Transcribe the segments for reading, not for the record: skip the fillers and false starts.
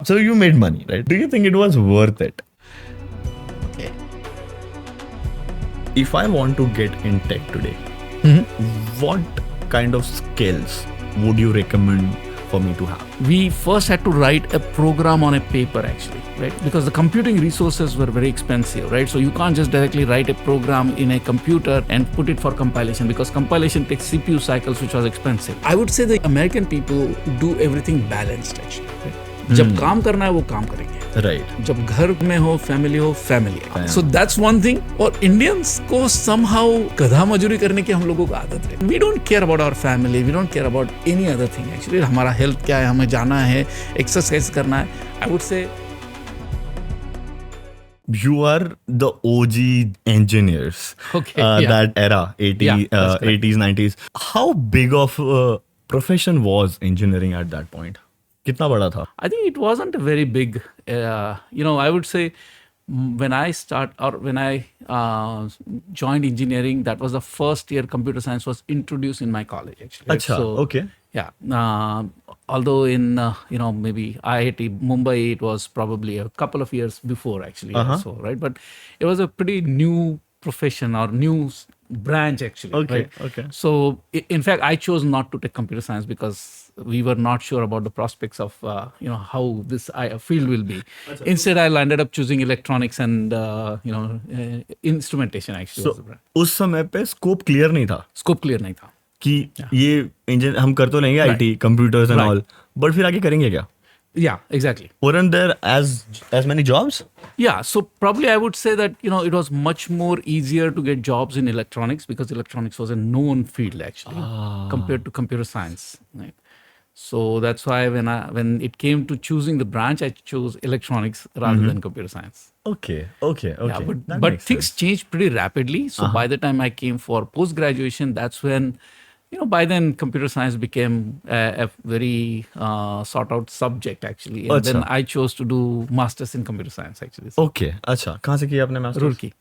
So you made money, right? Do you think it was worth it? Okay. If I want to get in tech today, what kind of skills would you recommend for me to have? We first had to write a program on a paper actually, right? Because the computing resources were very expensive, right? So you can't just directly write a program in a computer and put it for compilation, because compilation takes CPU cycles, which was expensive. I would say the American people do everything balanced actually, right? जब काम करना है वो काम करेंगे, Right. जब घर में हो फैमिली है. So that's one thing. और इंडियंस को somehow गधा मजूरी करने की हम लोगों को आदत है. We don't care about our family, we don't care about any other thing actually. हमारा हेल्थ क्या है, हमें जाना है, एक्सरसाइज करना है. I would say You are the OG engineers. Okay, yeah. That era, 80, Yeah, that's correct. 80s, 90s. How big of a profession was engineering at that point? कितना बड़ा था? I think it wasn't a very big, I would say when I joined engineering, that was the first year computer science was introduced in my college actually. Acha, okay. Yeah. Although in, maybe IIT Mumbai, it was probably a couple of years before actually. So, right. But it was a pretty new profession or new branch actually. Okay, right? okay. So, in fact, I chose not to take computer science because we were not sure about the prospects of, how this field will be. Instead, I landed up choosing electronics and, instrumentation actually. So, was the branch. उस समय पे scope clear नहीं था Scope clear नहीं था. कि ये engine हम कर तो लेंगे IT, computers and Right. all, but फिर आगे करेंगे क्या? Yeah, exactly. Weren't there as many jobs? Yeah, so probably I would say that it was much more easier to get jobs in electronics because electronics was a known field actually compared to computer science. Right? So that's why when it came to choosing the branch, I chose electronics rather than computer science. Okay. Yeah, That but makes things sense. changed pretty rapidly. So by the time I came for post graduation, that's when by then computer science became a very sought out subject actually, and then I chose to do masters in computer science actually. So, Okay, अच्छा कहाँ से किया आपने masters?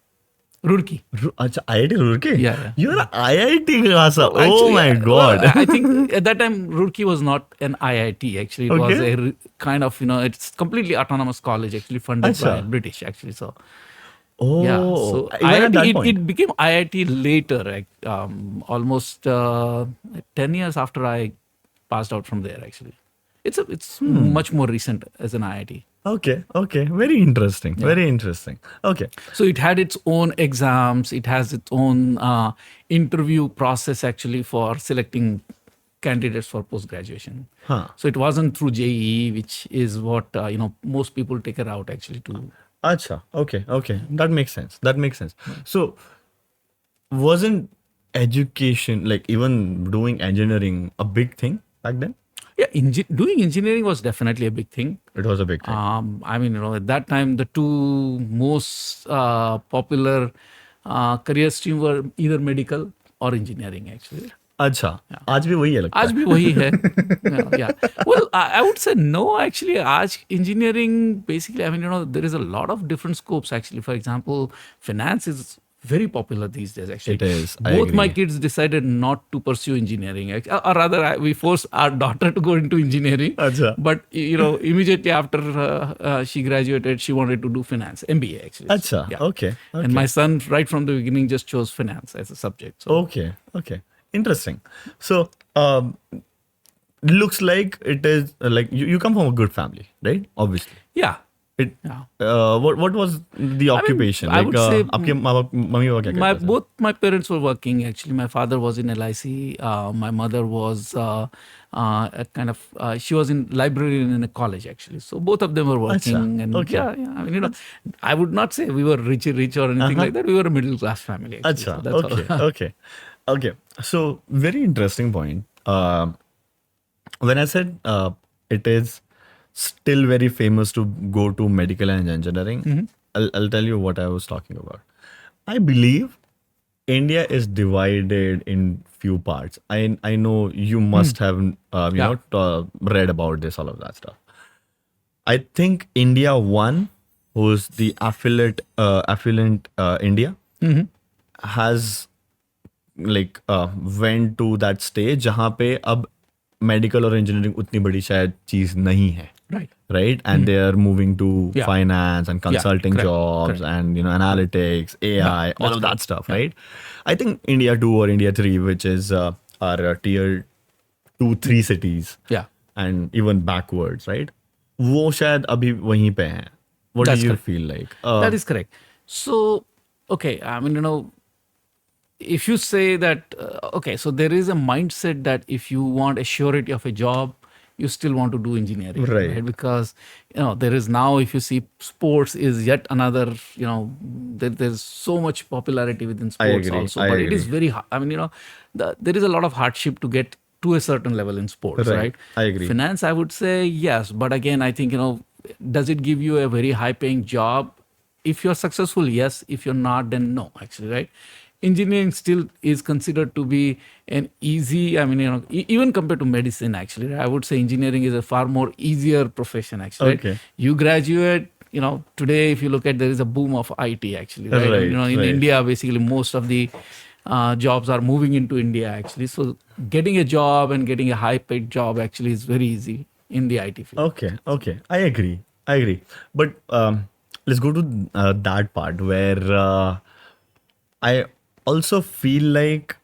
Roorkee. अच्छा IIT Roorkee? Yeah. You are IIT का सा? Oh Actually, my god. I think at that time Roorkee was not an IIT actually. It was a kind of it's completely autonomous college actually funded by Acha. British actually. So Oh, yeah, so even at that IIT point. it became IIT later, almost 10 years after I passed out from there actually. It's much more recent as an IIT. Okay. Very interesting. Very interesting. Okay. So it had its own exams. It has its own interview process actually for selecting candidates for post graduation. Huh. So it wasn't through JEE, which is what most people take a route actually to. Acha. Okay. That makes sense. So, wasn't education, like even doing engineering, a big thing back then? Yeah, doing engineering was definitely a big thing. It was a big thing. I mean, at that time, the two most popular career streams were either medical or engineering, actually. अच्छा, आज भी वही है लगता आज भी वही है. Yeah. Well, I would say no, actually. आज engineering, basically, I mean, there is a lot of different scopes, actually. For example, finance is very popular these days, actually. It is. I Both my agree. kids decided not to pursue engineering. Or rather, we forced our daughter to go into engineering. Acha. But, immediately after she graduated, she wanted to do finance, MBA, actually. Acha. Yeah. Okay. And my son, right from the beginning, just chose finance as a subject. So. Okay. Interesting. So, looks like it is like you come from a good family, right? Obviously. Yeah. Yeah. What was the occupation? I would say आपके mummy papa क्या करते थे? Both my parents were working actually. My father was in LIC. My mother was a kind of she was in librarian in a college actually. So both of them were working. Acha, And okay. yeah. I mean, I would not say we were rich or anything like that. We were a middle class family. Actually. Acha, So that's all. okay. So very interesting point. When I said it is still very famous to go to medical and engineering, I'll tell you what I was talking about. I believe India is divided in few parts. I know you must have read about this, all of that stuff. I think India one, who's the affluent India, has like went to that stage जहाँ पे अब medical और engineering उतनी बड़ी शायद चीज नहीं है. Right. right? And they are moving to Yeah. finance and Yeah. consulting Correct. jobs Correct. and analytics, AI, all That's of that correct. stuff, Yeah. right? I think India 2 or India 3, which is our tier 2 3 cities Yeah. and even backwards, right? वो शायद अभी वहीं पे हैं. What do That's you correct. feel like? That is correct. So, okay, I mean, if you say that, okay, so there is a mindset that if you want a surety of a job, you still want to do engineering, right? Right. Because, there is now, if you see sports is yet another, there's so much popularity within I sports agree. also, I but it is agree. very, I mean, there is a lot of hardship to get to a certain level in sports, Right. right? I agree. Finance, I would say yes, but again, I think, does it give you a very high paying job? If you're successful, yes. If you're not, then no, actually, right? Engineering still is considered to be an easy, I mean, even compared to medicine, actually, right? I would say engineering is a far more easier profession, actually, right? Okay. You graduate, today, if you look at, there is a boom of IT, actually, right? I mean, Right. in Right. India, basically, most of the jobs are moving into India, actually. So getting a job and getting a high paid job actually is very easy in the IT field. Okay, okay. I agree. I agree. But let's go to that part where I also feel like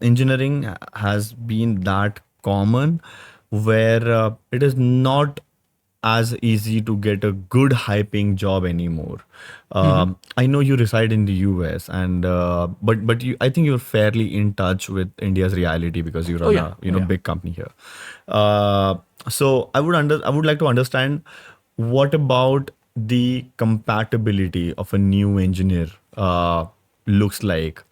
engineering has been that common where it is not as easy to get a good high paying job anymore. I know you reside in the US and but I think you're fairly in touch with India's reality because you Oh, run yeah. a Oh, yeah. big company here. So I would like to understand what about the compatibility of a new engineer looks like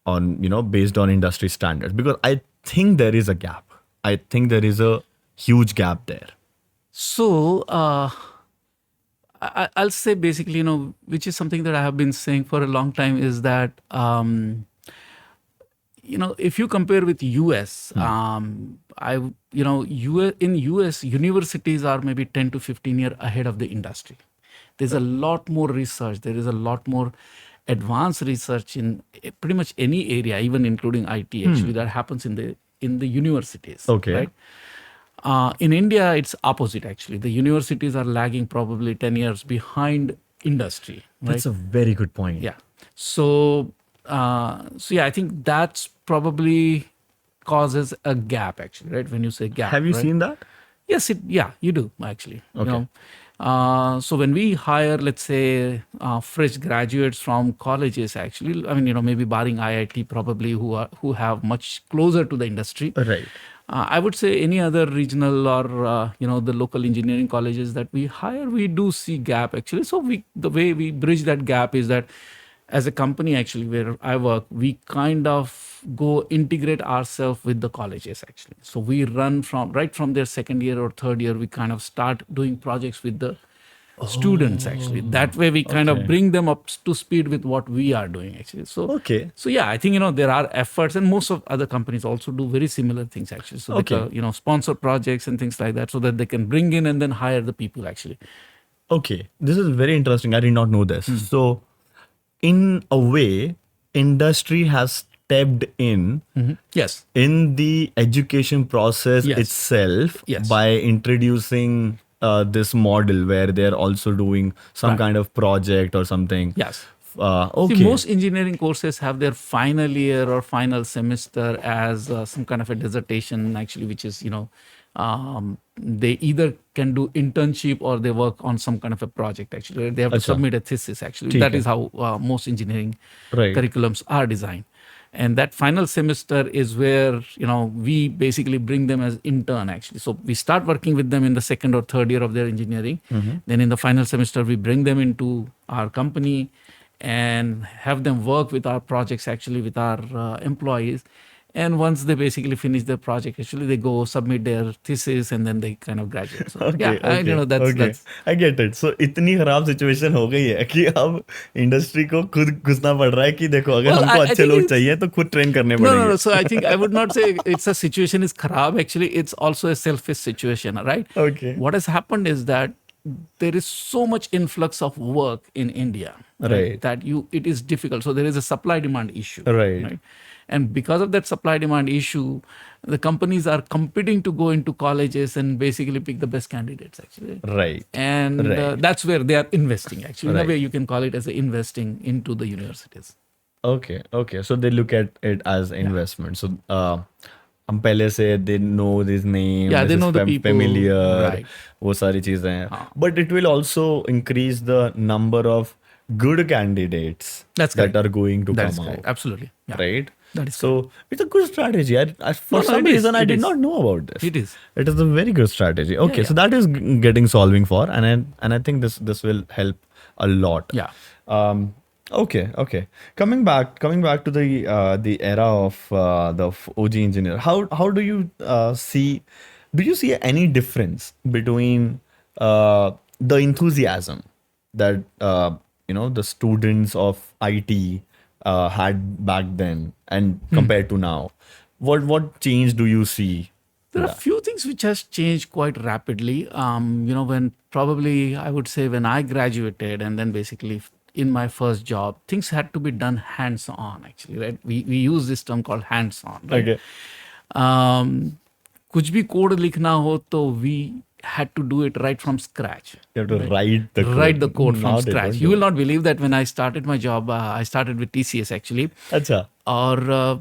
on based on industry standards, because I think there is a gap. I think there is a huge gap there. So I'll say basically, which is something that I have been saying for a long time is that, if you compare with US, in US, universities are maybe 10 to 15 years ahead of the industry. There's a lot more research. There is a lot more advanced research in pretty much any area, even including IT, actually, that happens in the universities, Okay. right? In India, it's opposite, actually. The universities are lagging probably 10 years behind industry, right? That's a very good point. Yeah. So yeah, I think that's probably causes a gap, actually, right? When you say gap, Have you right? seen that? Yes, yeah, you do actually. Okay. So when we hire, let's say, fresh graduates from colleges, actually, I mean, maybe barring IIT, probably who have much closer to the industry. Right. I would say any other regional or the local engineering colleges that we hire, we do see gap actually. So the way we bridge that gap is that as a company actually where I work, we kind of go integrate ourselves with the colleges actually. So we run right from their second year or third year, we kind of start doing projects with the students actually. That way we kind of okay. bring them up to speed with what we are doing actually. So Okay. so yeah, I think there are efforts, and most of other companies also do very similar things actually. So Okay. they sponsor projects and things like that, so that they can bring in and then hire the people actually. Okay. This is very interesting. I did not know this. So, in a way, industry has stepped in Yes. in the education process Yes. itself Yes. by introducing this model where they're also doing some Right. kind of project or something. Yes. Okay. See, most engineering courses have their final year or final semester as some kind of a dissertation, actually, which is, they either can do internship or they work on some kind of a project, actually. They have to Acha. submit a thesis, actually. ठीक That है. is how most engineering Right. curriculums are designed. And that final semester is where, we basically bring them as intern, actually. So we start working with them in the second or third year of their engineering. Then in the final semester, we bring them into our company and have them work with our projects, actually, with our employees. And once they basically finish their project, actually, they go submit their thesis and then they kind of graduate. So, Okay, yeah, that's I get it. So इतनी खराब situation हो गई है कि अब industry को खुद घुसना पड़ रहा है कि देखो अगर Well, हमको I अच्छे think लोग it's- चाहिए तो खुद ट्रेन करने No. पड़ेंगे. So I think I would not say it's a situation is kharab. Actually, it's also a selfish situation, right? Okay. What has happened is that there is so much influx of work in India, Right. that it is difficult. So there is a supply demand issue, Right. And because of that supply demand issue, the companies are competing to go into colleges and basically pick the best candidates actually. Right. And Right. that's where they are investing actually. In a Right. way, you can call it as investing into the universities. Okay. Okay. So they look at it as investment. So हम पहले से they know this name, Yeah, this they is know the people. familiar, Right. वो सारी चीजें हैं. But it will also increase the number of good candidates That's that correct. are going to That come is out. correct. Absolutely. Yeah. Right? That is So it's a good strategy. For No, some it is. reason, I It did is. not know about this. It is. It is a very good strategy. Okay, Yeah, so that is getting solving for, and I think this will help a lot. Yeah. Okay. Coming back to the era of the OG engineer. How do you see? Do you see any difference between the enthusiasm that the students of IT had back then and compared to now? What change do you see? There are a few things which has changed quite rapidly. When probably I would say when I graduated and then basically in my first job, things had to be done hands-on actually, right? We use this term called hands-on, right? Okay. कुछ भी code लिखना हो तो we had to do it right from scratch. You have to write the code. Write the code from Now they scratch. don't You do will not believe that when I started my job, I started with TCS actually. Acha. Or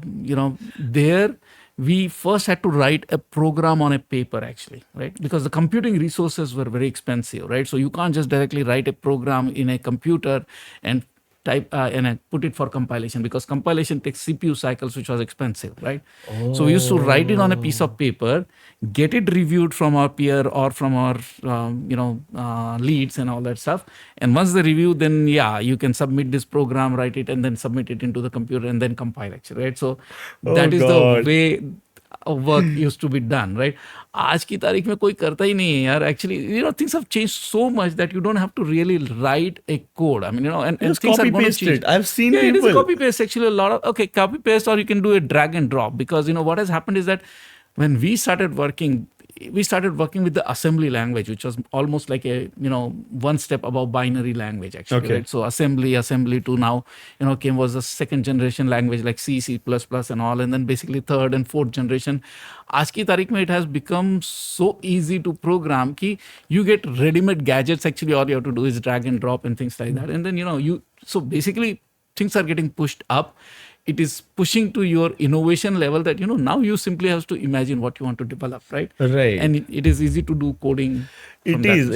there we first had to write a program on a paper actually, right? Because the computing resources were very expensive, right? So you can't just directly write a program in a computer and type and put it for compilation, because compilation takes CPU cycles, which was expensive, right? So we used to write it on a piece of paper, get it reviewed from our peer or from our leads and all that stuff. And once the review, then you can submit this program, write it, and then submit it into the computer and then compile actually, right? So that is God. the way work used to be done, right? आज की तारीख में कोई करता ही नहीं है यार. Actually, things have changed so much that you don't have to really write a code. I mean, and Just things are copy going to paste change. it. I've seen It is people. a copy paste actually. A lot of copy paste, or you can do a drag and drop, because what has happened is that when we started working with the assembly language, which was almost like a one step above binary language actually. Okay. Right? So assembly to now came was the second generation language like C, C++ and all, and then basically third and fourth generation. आज की तारीख में it has become so easy to program कि you get ready-made gadgets actually. All you have to do is drag and drop and things like that, and then so basically things are getting pushed up. It is pushing to your innovation level that now you simply have to imagine what you want to develop, right? Right. And it is easy to do coding. It is.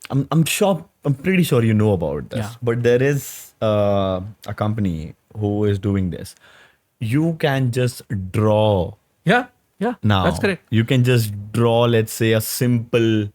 I'm sure. I'm pretty sure you know about this. Yeah. But there is a company who is doing this. You can just draw. Yeah. Now That's correct. you can just draw, let's say, a simple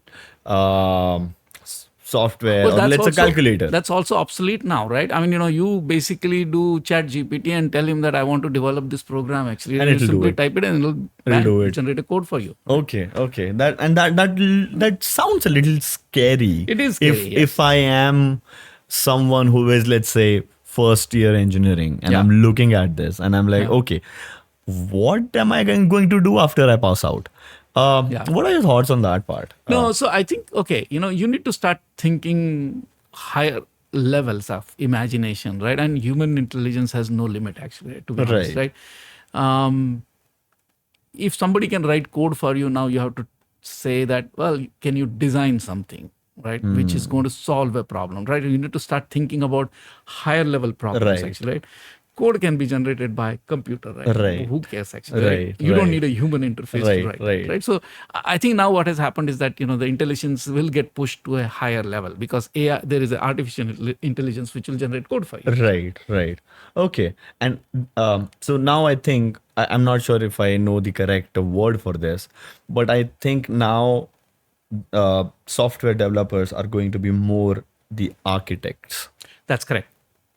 software, Well, or let's say also- calculator. That's also obsolete now, right? I mean, you basically do chat GPT and tell him that I want to develop this program actually. And you it'll do simply it. type it and it'll do it. generate a code for you. Okay. That sounds a little scary. It is scary, yes. If I am someone who is, let's say, first year engineering, and Yeah. I'm looking at this and I'm like, okay, what am I going to do after I pass out? What are your thoughts on that part? No, so I think, you need to start thinking higher levels of imagination, right? And human intelligence has no limit, actually, to be honest, right? If somebody can write code for you, now you have to say that, well, can you design something, right? Which is going to solve a problem, right? You need to start thinking about higher level problems, Right. actually, right? Code can be generated by computer, right? Right. Who cares actually? Right, You don't right. need a human interface Right, to write, right. right? So I think now what has happened is that the intelligence will get pushed to a higher level, because AI, there is an artificial intelligence which will generate code for you. Right. Okay. And so now I think, I'm not sure if I know the correct word for this, but I think now software developers are going to be more the architects, That's correct.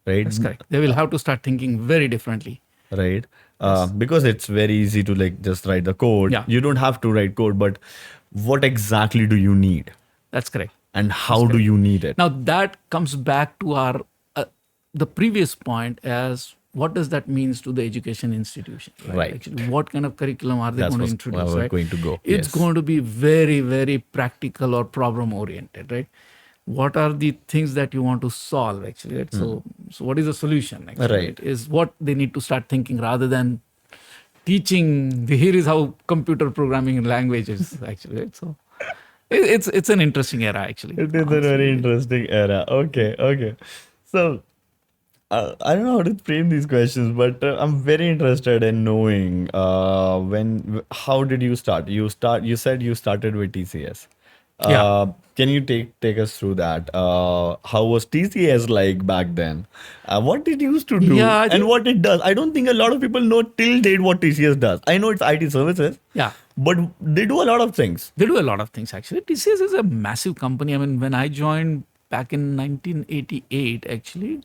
right? That's correct. They will have to start thinking very differently. Right. Because it's very easy to just write the code. Yeah. You don't have to write code, but what exactly do you need? That's correct. And how do you need it? Now that comes back to our the previous point as what does that means to the education institution? Right. Actually, what kind of curriculum are they That's going to where introduce? we're Right? going to go. It's Yes. going to be very, very practical or problem oriented, right? what are the things that you want to solve actually, right? So what is the solution actually, Right. is what they need to start thinking, rather than teaching here is how computer programming language is actually, right? So it's an interesting era actually, It is a honestly. very interesting era. Okay, okay. So I don't know how to frame these questions, but I'm very interested in knowing how did you start? You said you started with TCS. Yeah. Can you take us through that? How was TCS like back then? What it used to do Yeah, I and think, what it does? I don't think a lot of people know till date what TCS does. I know it's IT services, yeah, but they do a lot of things. they do a lot of things actually. TCS is a massive company. I mean, when I joined back in 1988 actually,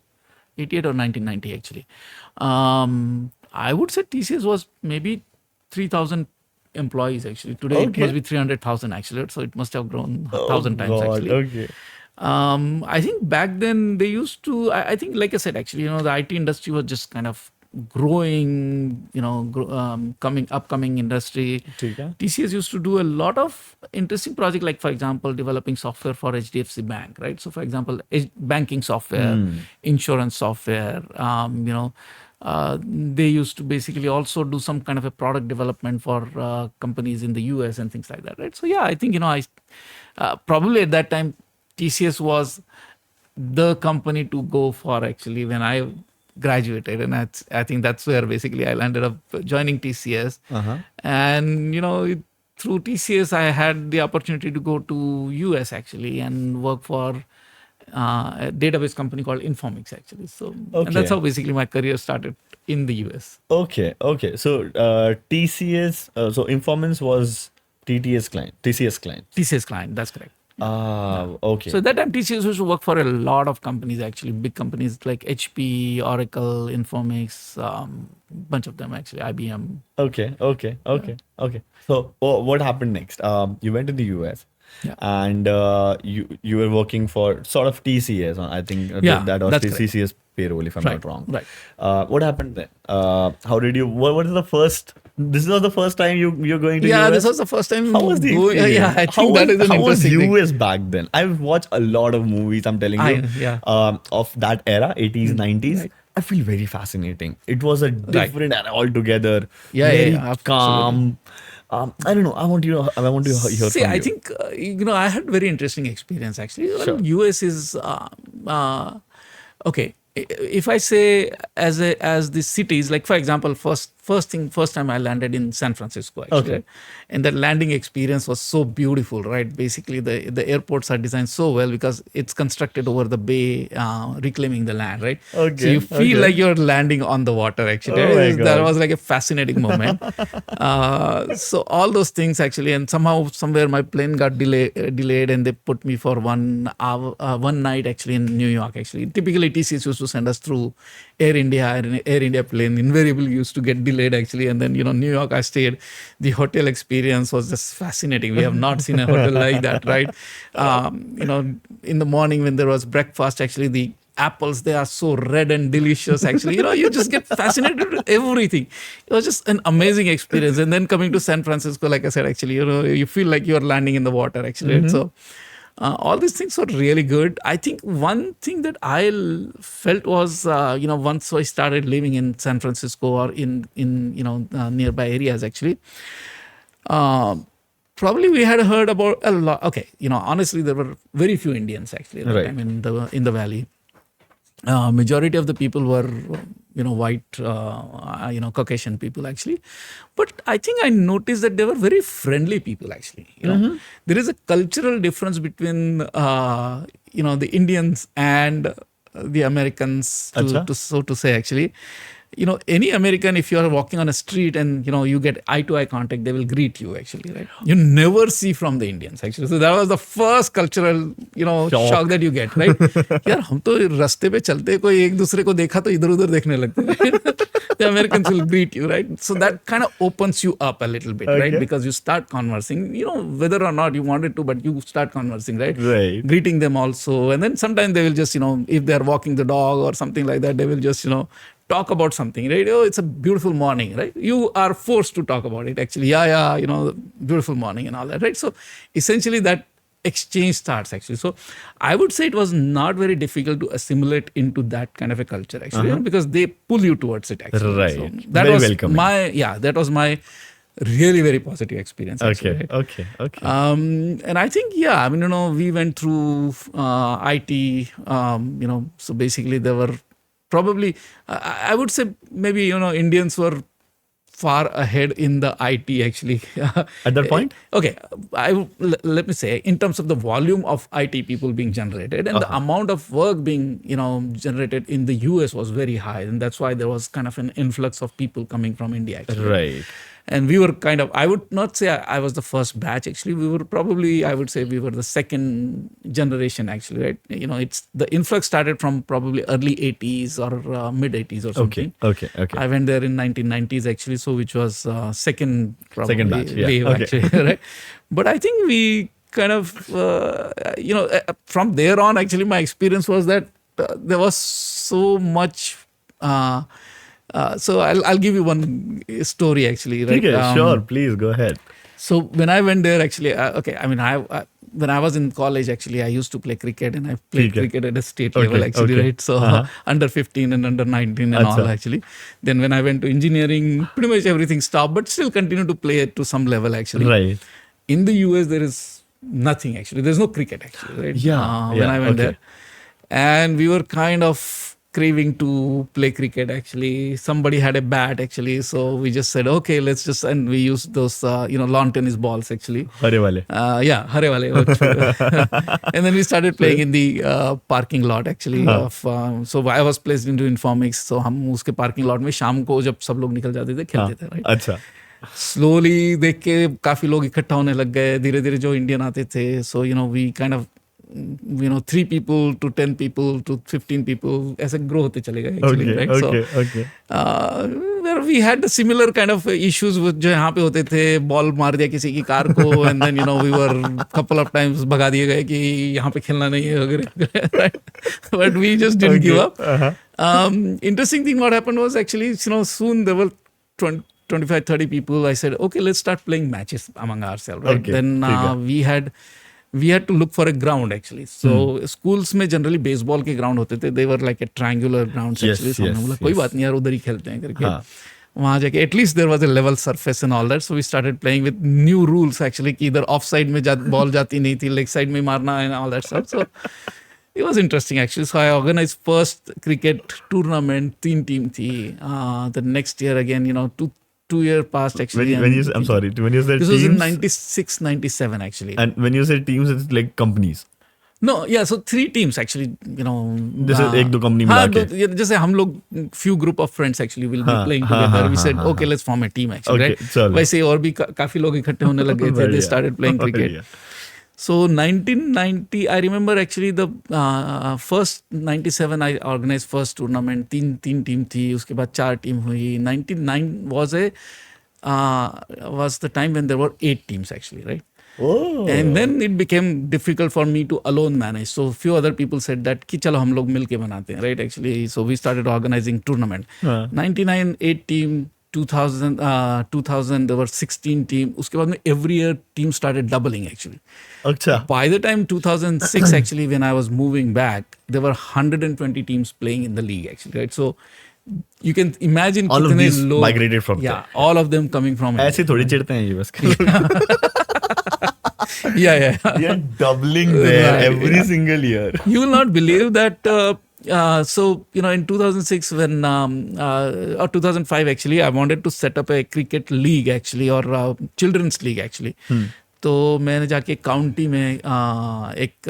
88 or 1990 actually, I would say TCS was maybe 3,000 employees actually. Today it must Okay. be 300,000 actually, so it must have grown Oh 1,000 times God. actually. Okay. I think back then they used to. I think, like I said, actually, the IT industry was just kind of growing. Coming upcoming industry. ठीक है. TCS used to do a lot of interesting project, like for example, developing software for HDFC Bank, right? So, for example, banking software, insurance software. They used to basically also do some kind of a product development for companies in the US and things like that, right? So, yeah, I think I probably at that time TCS was the company to go for actually when I graduated, and I think that's where basically I landed up joining TCS. Uh-huh. And through TCS I had the opportunity to go to US actually and work for a database company called Informix actually. So and that's Okay. how basically my career started in the US. Okay. Okay. So TCS. So Informance was TTS client. TCS client. TCS client, that's correct. Okay. So at that time, TCS used to work for a lot of companies, actually, big companies like HP, Oracle, Informix, bunch of them actually, IBM. Okay. Okay. Okay. Okay. So what happened next? You went to the US. Yeah. And you were working for sort of TCS. I think Yeah, that was that's correct. TCS payroll, if I'm Right, not wrong. right. What happened then? How did you? What is the first? This was the first time you're going to Yeah, US. this was the first time How was the going. experience? Yeah, I think that is an how was interesting thing. US back then? I've watched a lot of movies. I'm telling you, Yeah. of that era, 80s, 90s. right. I feel very fascinating. It was a different era altogether. Yeah, very yeah, absolutely. calm. I don't know. I want to hear See, from I you. think I had very interesting experience actually. Well, Sure. US is okay. If I say as the cities, like for example, first time I landed in San Francisco actually, Okay. right? And that landing experience was so beautiful, right? Basically, the airports are designed so well because it's constructed over the bay, reclaiming the land, right? So Okay, you feel okay. like you're landing on the water actually. Oh my That God. was like a fascinating moment. So all those things actually, and somewhere my plane got delayed, and they put me for 1 hour, 1 night actually in New York. Actually, typically TCS used to send us through Air India, and Air India plane invariably used to get delayed actually. And then New York I stayed. The hotel experience was just fascinating. We have not seen a hotel like that, right? In the morning when there was breakfast, actually the apples, they are so red and delicious actually. You just get fascinated with everything. It was just an amazing experience. And then coming to San Francisco, like I said, actually, you feel like you're landing in the water actually, right? So all these things were really good. I think one thing that I felt was, once I started living in San Francisco or in nearby areas, actually, probably we had heard about a lot. Okay, honestly, there were very few Indians actually at that Right. time in the valley. Majority of the people were, white, Caucasian people actually. But I think I noticed that they were very friendly people actually. There is a cultural difference between, the Indians and the Americans, Acha. so to say actually. Any American, if you are walking on a street and you get eye to eye contact, they will greet you actually, right? You never see from the Indians actually. So that was the first cultural shock that you get, right? यार हम तो रास्ते पे चलते कोई एक दूसरे को देखा तो इधर उधर देखने लगते हैं. The Americans will greet you, right? So that kind of opens you up a little bit, right? Okay. Because you start conversing, whether or not you wanted to, but you start conversing, right? Right. Greeting them also. And then sometimes they will just, if they're walking the dog or something like that, they will just, talk about something, right? Oh, it's a beautiful morning, right? You are forced to talk about it actually. Yeah, beautiful morning and all that, right? So essentially that exchange starts actually. So I would say it was not very difficult to assimilate into that kind of a culture actually, because they pull you towards it actually. Right. So that Very was welcoming. that was my really very positive experience actually. Okay. Okay. And I think, I mean, we went through IT, so basically there were probably, I would say maybe, Indians were far ahead in the IT actually. At that point? Okay, let me say, in terms of the volume of IT people being generated and the amount of work being, generated in the US was very high. And that's why there was kind of an influx of people coming from India actually. Right. And we were kind of, I would not say I was the first batch actually. We were probably, I would say we were the second generation actually, right? It's the influx started from probably early 80s or mid 80s or something. Okay. I went there in 1990s actually, so which was second batch, wave actually, right? But I think we kind of, from there on actually my experience was that there was so much. So I'll give you one story actually, right? Okay, sure. Please go ahead. So when I went there, actually, when I was in college, actually, I used to play cricket, and I played cricket at a state level, actually, right? So under 15 and under 19 and all, actually. Then when I went to engineering, pretty much everything stopped, but still continued to play it to some level, actually. Right. In the US, there is nothing, actually. There's no cricket, actually, right? When I went there. And we were kind of craving to play cricket actually. Somebody had a bat actually, so we just said okay, and we used those lawn tennis balls actually. Hare wale. Hare wale. And then we started playing in the parking lot actually. So I was placed into informix, so हम उसके parking lot में शाम को जब सब लोग निकल जाते थे खेलते थे, right? अच्छा. Slowly देख के काफी लोग इकट्ठा होने लग गए, धीरे-धीरे जो इंडियन आते थे, so we kind of 3 people to 10 people to 15 people ऐसे grow होते चले गए actually, right? So we had the similar kind of issues with जो यहाँ पे होते थे, बॉल मार दिया किसी की कार को, and then we were couple of times भगा दिए गए कि यहाँ पे खेलना नहीं है वगैरह, right? But we just didn't give up. Interesting thing what happened was actually soon there were 25-30 people. I said okay, let's start playing matches among ourselves, right? Then we had to look for a ground actually. So schools में generally baseball के ground होते थे. They were like a triangular grounds actually. So हमने बोला कोई बात नहीं यार, उधर ही खेलते हैं करके. वहाँ जाके at least there was a level surface and all that. So we started playing with new rules actually कि इधर off side में ball जाती नहीं थी, leg side में मारना and all that stuff. So it was interesting actually. So I organized first cricket tournament, 3 team थी. The next year again, 2 years passed actually. I'm sorry, when you said this teams? was in 96, 97 actually. And when you say teams, it's like companies? No, so 3 teams actually, This is एक दो company मिला के. जैसे हम लोग few group of friends actually will be playing together. We said okay, let's form a team actually, right? वैसे और भी काफी लोग इकट्ठे होने लगे थे. They started playing cricket. So 1990, I remember actually the first 97 I organized first tournament. 3 team थी, उसके बाद 4 team हुई. 99 was the time when there were 8 teams actually, right? Oh. And then it became difficult for me to alone manage. So few other people said that कि चलो हम लोग मिलके बनाते हैं, right? Actually, so we started organizing tournament. 99 8 team. 2000 there were 16 team. उसके बाद में every year team started doubling actually. अच्छा. By the time 2006 actually when I was moving back, there were 120 teams playing in the league actually, right? So you can imagine all of these migrated from there. All of them coming from ऐसे थोड़ी चिढ़ते हैं ये बस. Yeah. We are doubling there every single year. You will not believe that. So in 2006 when or 2005 actually, I wanted to set up a cricket league actually, or children's league actually. तो मैंने जाके county में एक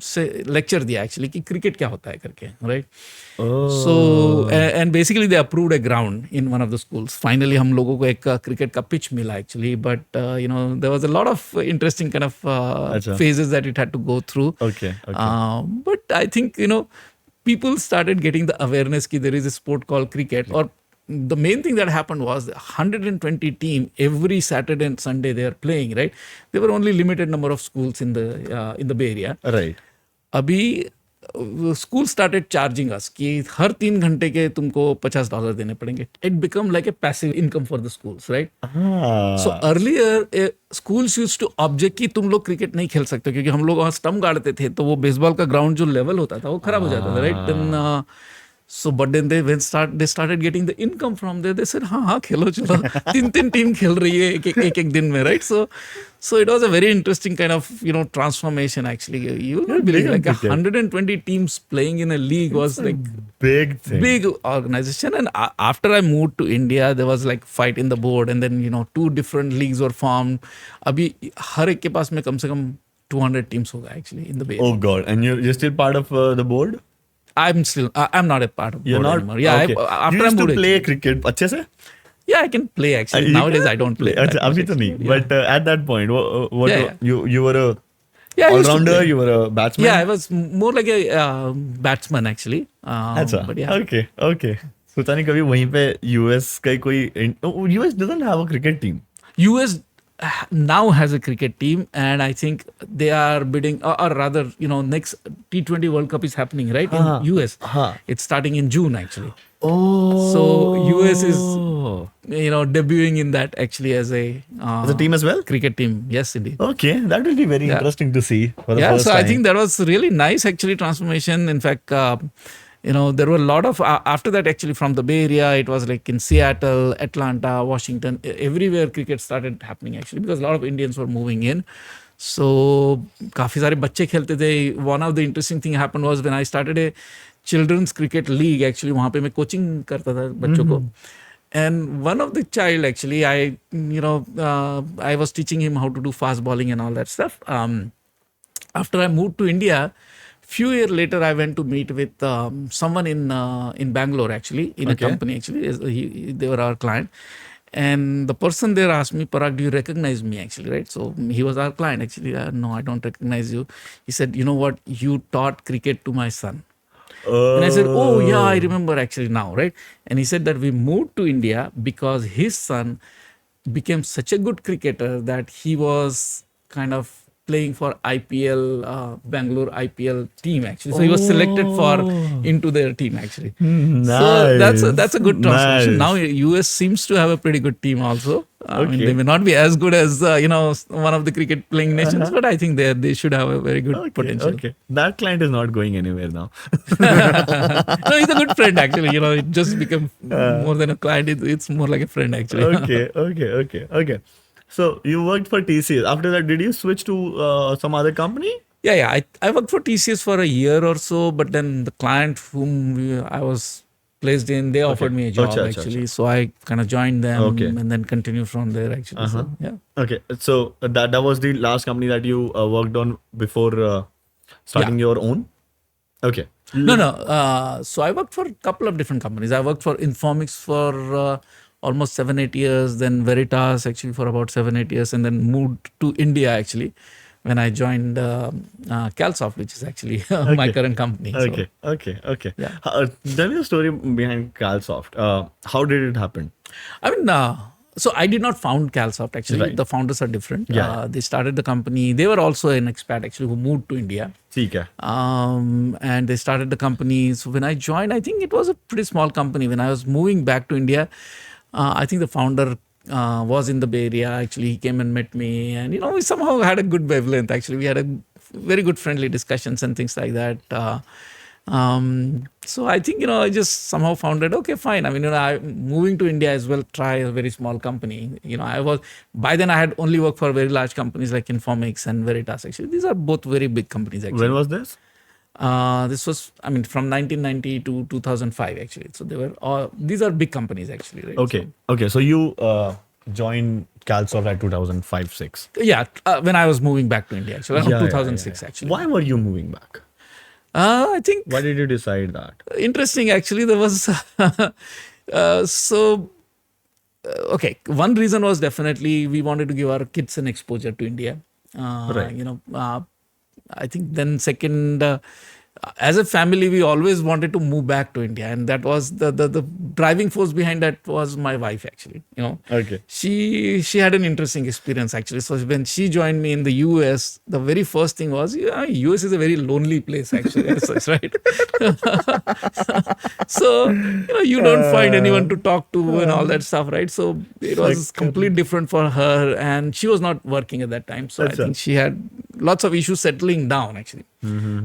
से lecture दिया actually कि cricket क्या होता है करके, right? So and basically they approved a ground in one of the schools. Finally हम लोगों को एक क्रिकेट का पिच मिला actually, but there was a lot of interesting kind of phases that it had to go through. But I think people started getting the awareness that there is a sport called cricket. Or the main thing that happened was 120 team every Saturday and Sunday they are playing, right? There were only limited number of schools in the Bay Area. Right. Abhi school started charging us कि हर 3 घंटे के तुमको $50 देने पड़ेंगे. It become like a passive income for the schools, right? So earlier schools used to object कि तुम लोग cricket नहीं खेल सकते क्योंकि हम लोग वहाँ स्टंप गाड़ते थे तो वो बेसबॉल का ग्राउंड जो लेवल होता था वो खराब हो जाता था, right? Then so but then they started getting the income from there. They said हाँ खेलो चलो 3 टीम खेल रही है एक दिन में, right? So it was a very interesting kind of transformation actually. You will believe like 120 teams playing in a league was like big thing. Big organization. And after I moved to India, there was like fight in the board, and then 2 different leagues were formed. अभी हर एक के पास में कम से कम 200 teams होगा actually in the Bay. Oh God! And you're still part of the board? I'm not a part of You're board not anymore. Yeah, okay. after you used I moved to play cricket अच्छे से? Yeah, I can play actually. Nowadays I don't play. अच्छा अभी तो नहीं. But at that point, what you were a all-rounder? You were a batsman? Yeah, I was more like a batsman actually. अच्छा. But yeah. Okay. सोचा नहीं कभी वहीं पे US का कोई US doesn't have a cricket team. US now has a cricket team, and I think they are bidding, or rather, next T20 World Cup is happening, right, in US. It's starting in June, actually. Oh. So US is, debuting in that actually as a team as well? Cricket team, yes, indeed. Okay, that will be very interesting to see for the first time. I think that was really nice, actually, transformation. In fact, there were a lot of, after that actually from the Bay Area, it was like in Seattle, Atlanta, Washington, everywhere cricket started happening actually because a lot of Indians were moving in. So, काफी सारे बच्चे खेलते थे. One of the interesting thing happened was when I started a children's cricket league actually, वहाँ पे मैं coaching करता था बच्चों को. And one of the child actually, I was teaching him how to do fast bowling and all that stuff. After I moved to India, few years later, I went to meet with someone in Bangalore actually, in a company actually. They were our client. And the person there asked me, Parag, do you recognize me actually, right? So he was our client actually. No, I don't recognize you. He said, you know what? You taught cricket to my son. And I said, oh yeah, I remember actually now, right? And he said that we moved to India because his son became such a good cricketer that he was kind of playing for IPL, Bangalore IPL team actually. So he was selected into their team actually. Nice. So that's a good transformation. Nice. Now US seems to have a pretty good team also. I mean, they may not be as good as one of the cricket playing nations, but I think they should have a very good potential. Okay, that client is not going anywhere now. No, he's a good friend actually. It just became more than a client. It's more like a friend actually. Okay. So you worked for TCS. After that, did you switch to some other company? Yeah. I worked for TCS for a year or so, but then the client whom I was placed in, they offered me a job actually. So I kind of joined them and then continued from there actually. So, yeah. Okay. So that was the last company that you worked on before starting your own? Okay. No. So I worked for a couple of different companies. I worked for Informix for almost 7-8 years, then Veritas actually for about 7-8 years, and then moved to India actually when I joined Calsoft, which is actually my current company. Okay. Yeah. Tell me the story behind Calsoft. How did it happen? I mean, so I did not found Calsoft actually. Right. The founders are different. Yeah. They started the company. They were also an expat actually who moved to India. And they started the company. So when I joined, I think it was a pretty small company. When I was moving back to India, I think the founder was in the Bay Area. Actually, he came and met me, and we somehow had a good wavelength. Actually, we had a very good friendly discussions and things like that. So I think I just somehow found that okay, fine. I mean, I moving to India as well. Try a very small company. I was by then I had only worked for very large companies like Informix and Veritas. Actually, these are both very big companies. Actually, when was this? This was, I mean, from 1990 to 2005 actually. So they were all, these are big companies actually, right? Okay. So you joined Calsoft at 2005-6. Yeah, when I was moving back to India actually, around 2006 actually. Why were you moving back? I think. Why did you decide that? Interesting actually. There was okay. One reason was definitely we wanted to give our kids an exposure to India. Right. I think then second, as a family, we always wanted to move back to India, and that was the driving force behind that was my wife. Actually, Okay. she had an interesting experience actually. So when she joined me in the US, the very first thing was, yeah, US is a very lonely place actually, as such, right? So you don't find anyone to talk to and all that stuff, right? So it was completely different for her, and she was not working at that time, so I think she had lots of issues settling down actually.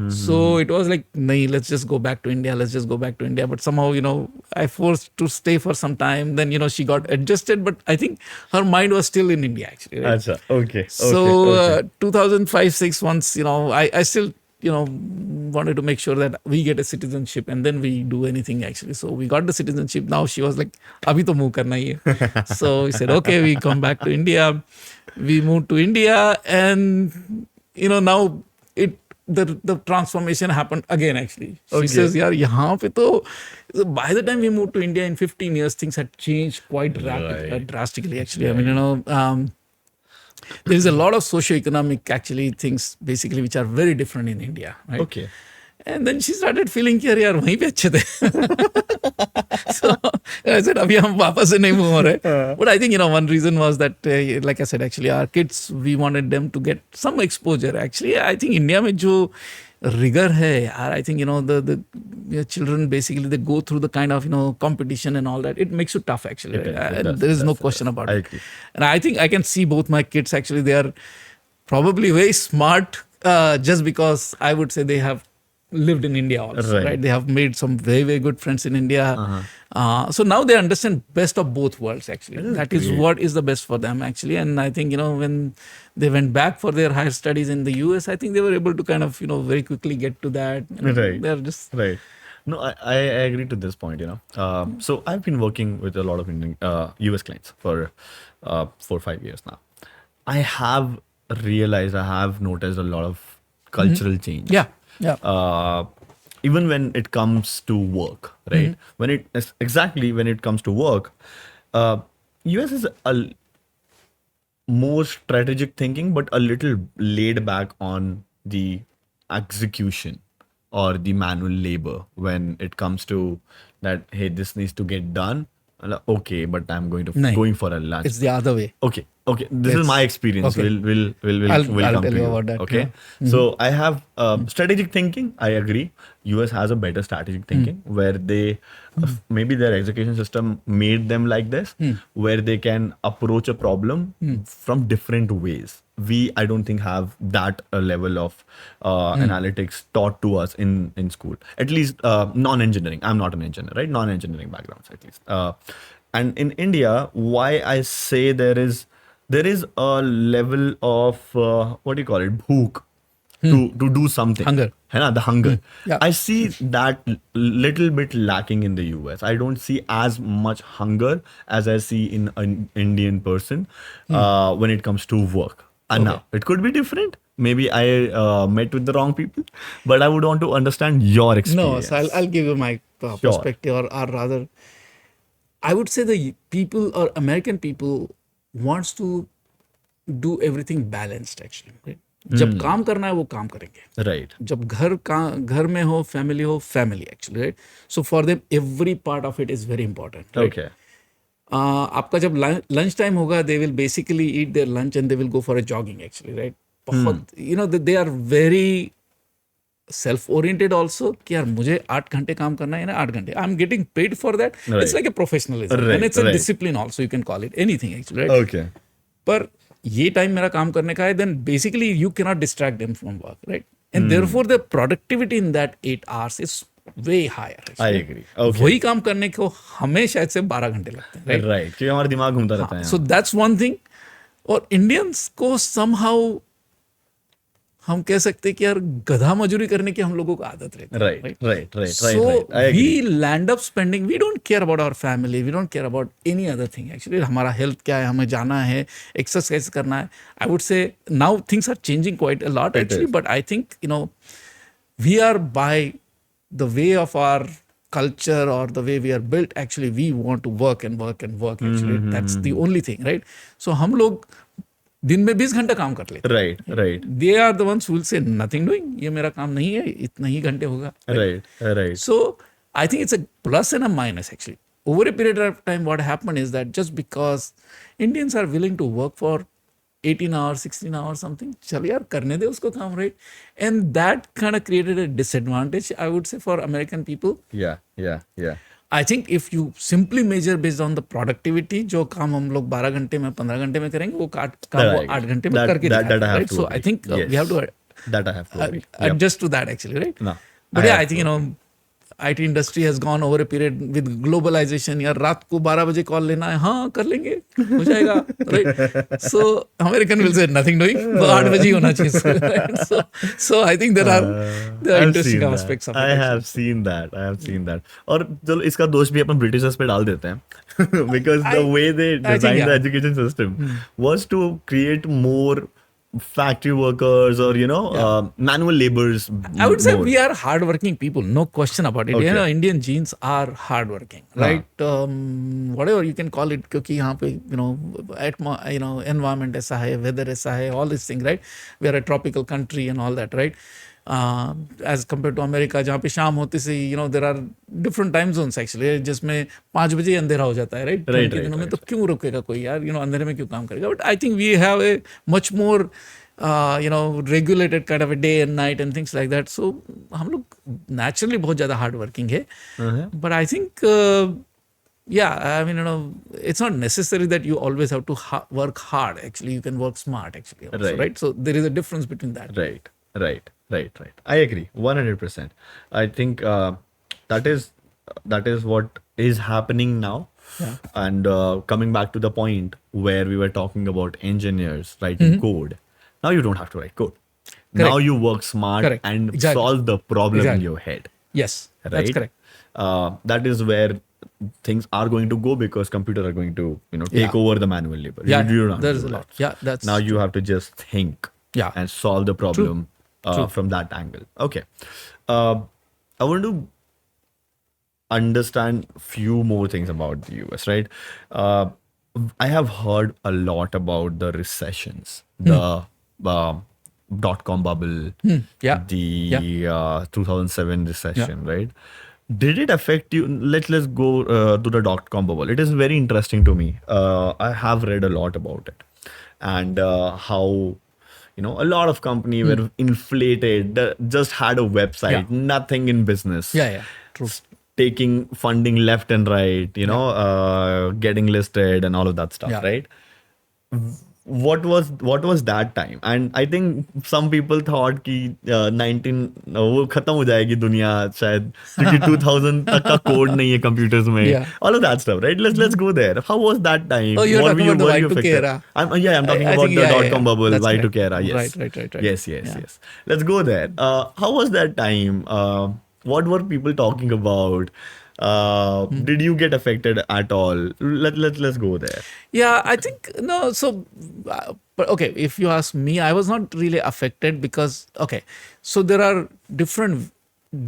So it was like, nahi, let's just go back to India. Let's just go back to India. But somehow, I forced to stay for some time. Then, she got adjusted. But I think her mind was still in India, actually. Right? Achha. Okay. So 2005-6, once, I still, wanted to make sure that we get a citizenship and then we do anything, actually. So we got the citizenship. Now she was like, abhi to move karna hi hai. So we said, okay, we come back to India. We moved to India, and, now the transformation happened again actually. She says, yaar, yahan pe so by the time we moved to India in 15 years, things had changed quite drastically actually. I mean, there is a lot of socio-economic actually things basically which are very different in India, right? Okay. And then she started feeling कि यार वहीं पे अच्छे थे. So I said, अभी हम वापस से नहीं move हो रहे. But I think one reason was that like I said, actually our kids, we wanted them to get some exposure. Actually, I think India में जो rigor है, I think the children basically they go through the kind of competition and all that. It makes you tough actually. There is no question about it. Agree. And I think I can see both my kids actually. They are probably very smart just because I would say they have lived in India also, right? They have made some very, very good friends in India. So now they understand best of both worlds, actually. That is what is the best for them, actually. And I think, when they went back for their higher studies in the US, I think they were able to kind of, very quickly get to that. Right. They're just... Right. No, I agree to this point, So I've been working with a lot of Indian, US clients for 4 or 5 years now. I have noticed a lot of cultural change. Yeah. Yeah. Even when it comes to work, right? When it comes to work, US is a more strategic thinking, but a little laid back on the execution or the manual labor when it comes to that. Hey, this needs to get done. Okay, but I'm going for a lunch. It's the other way. Okay. This is my experience. Okay. We'll I'll come tell to you about that. Okay. Yeah. So I have strategic thinking. I agree. US has a better strategic thinking where they maybe their education system made them like this, where they can approach a problem from different ways. I don't think have that level of analytics taught to us in school. At least non-engineering. I'm not an engineer, right? Non-engineering backgrounds at least. And in India, why I say there is a level of what do you call it, bhook to do something. Hunger. है ना, the hunger. Yeah. I see that little bit lacking in the US. I don't see as much hunger as I see in an Indian person when it comes to work. And now it could be different. Maybe I met with the wrong people, but I would want to understand your experience. No, so I'll give you my perspective, or rather, I would say the people or American people wants to do everything balanced actually. Right? जब काम करना है वो काम करेंगे. Right. जब घर में हो family actually, right? So for them every part of it is very important. Right? Okay. आपका जब lunch time होगा, they will basically eat their lunch and they will go for a jogging actually, right? बहुत they are very self oriented also कि यार मुझे 8 घंटे काम करना है ना, 8 घंटे. I'm getting paid for that. Right. It's like a professionalism and it's a discipline also, you can call it anything actually, right? Okay. पर ये टाइम मेरा काम करने का है, then basically you cannot distract them from work, right? And therefore the productivity in that 8 hours is way higher. I agree. Okay. वही काम करने को हमें शायद से 12 घंटे लगते हैं, right? Right. क्योंकि हमारा दिमाग घूमता रहता है. So that's one thing. और Indians को somehow हम कह सकते हैं कि यार गधा मजूरी करने की हम लोगों को आदत रहती है. Right. So I agree. we land up spending, we don't care about our family, we don't care about any other thing actually. हमारा health क्या है, हमें जाना है, exercise करना है. I would say now things are changing quite a lot actually, but I think we are by the way of our culture or the way we are built, actually we want to work actually. That's the only thing, right? So हम लोग दिन में 20 घंटा काम कर लेते Right, right, they are the ones will say nothing doing, ये मेरा काम नहीं है, इतना ही घंटे होगा. right, right. So I think it's a plus and a minus actually. Over a period of time, what happened is that just because Indians are willing to work for 18 hours, 16 hours, something, चल यार करने दे उसको काम, right? And that kind of created a disadvantage, I would say, for American people. Yeah, yeah, yeah. I think if you simply measure based on the productivity, जो काम हम लोग 12 घंटे में 15 घंटे में करेंगे, वो काम वो 8 घंटे में करके दिखाएंगे, right? So I think we have to That I have to agree. adjust to that actually, right? No, But yeah, I think, IT industry has gone over a period with globalization. यार रात को 12 बजे call लेना है, हाँ कर लेंगे, हो जाएगा, right? So American will say nothing doing, वो 8 बजे ही होना चाहिए, right? So I think there are the interesting aspects of it. I have seen that. और चलो इसका दोष भी अपन ब्रिटिशर्स पे डाल देते हैं because the way they designed the education system was to create more factory workers or manual laborers. I would say more. we are hardworking people, no question about it. Okay. Indian genes are hardworking, right? Whatever you can call it, क्योंकि यहाँ पे environment ऐसा है, weather ऐसा है, all these things, right? We are a tropical country and all that, right? As compared to America, जहाँ पे शाम होते से there are different time zones actually, जिसमें 5 बजे ही अंधेरा हो जाता है, right? Right, दिनों में तो क्यों रुकेगा कोई यार, अंधेरे में क्यों काम करेगा? But I think we have a much more regulated kind of a day and night and things like that. So हम लोग naturally बहुत ज़्यादा hard working है. But I think yeah, I mean, it's not necessary that you always have to work hard. Actually, you can work smart. Actually, also, right? So there is a difference between that. Right. I agree 100%. I think that is what is happening now. Yeah. And coming back to the point where we were talking about engineers writing code, now you don't have to write code. Correct. Now you work smart and Exactly. solve the problem in Exactly. your head. Yes, Right? that's correct. That is where things are going to go because computers are going to take Yeah. over the manual labor. Yeah, you don't have there's to a do lot. that. Yeah, that's Now you have to just think Yeah. and solve the problem from that angle. Okay. I want to understand few more things about the US, right? I have heard a lot about the recessions, the dot-com bubble, Yeah. the 2007 recession, right? Did it affect you? Let's go to the dot-com bubble. It is very interesting to me. I have read a lot about it and how a lot of companies were inflated, just had a website, nothing in business. Yeah. True. Taking funding left and right, getting listed and all of that stuff, Yeah. right? What was that time? And I think some people thought कि 19 वो खत्म हो जाएगी दुनिया शायद क्योंकि 2000 तक का कोड नहीं है computers में. Yeah. All of that stuff, right? Let's go there. How was that time? Oh, you're What talking were about the were you Y2K affected? era. I'm talking I about think, the yeah, dot-com bubble, that's Y2K correct. era. Yes. Right. Yes. Yeah. Let's go there. How was that time? What were people talking about? Did you get affected at all? Let's go there. Yeah, I think no. So, but okay, if you ask me, I was not really affected because so there are different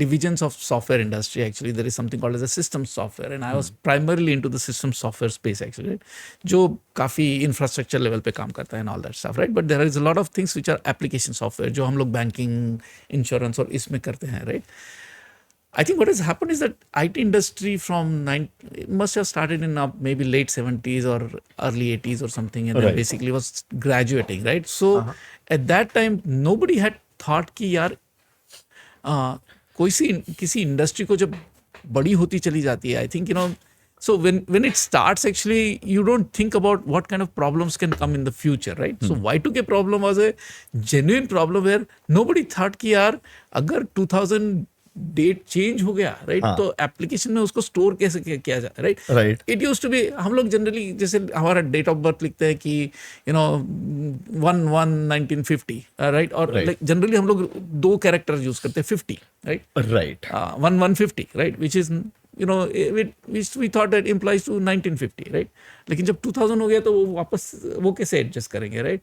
divisions of software industry. Actually, there is something called as a system software, and I was primarily into the system software space actually, right? जो काफी infrastructure level पे काम करता है and all that stuff, right? But there is a lot of things which are application software, जो हम लोग banking, insurance और इसमें करते हैं, right? I think what has happened is that IT industry it must have started in maybe late 70s or early 80s or something, and then basically was graduating, right? So at that time, nobody had thought कि यार किसी industry को जब बड़ी होती चली जाती है, I think so when it starts actually you don't think about what kind of problems can come in the future, right? So Y2K problem was a genuine problem where nobody thought कि यार अगर 2000 date change हो गया, right? तो application में उसको store कैसे किया जाए, right? It used to be, हम लोग जनरली जैसे हमारा डेट ऑफ बर्थ लिखते हैं कि 1/1/1950, राइट? और जनरली हम लोग 2 कैरेक्टर यूज करते हैं 50, right? 1/150, right? Which is we thought that implies to 1950, right? लेकिन जब 2000 हो गया तो वो वापस वो कैसे एडजस्ट करेंगे, right?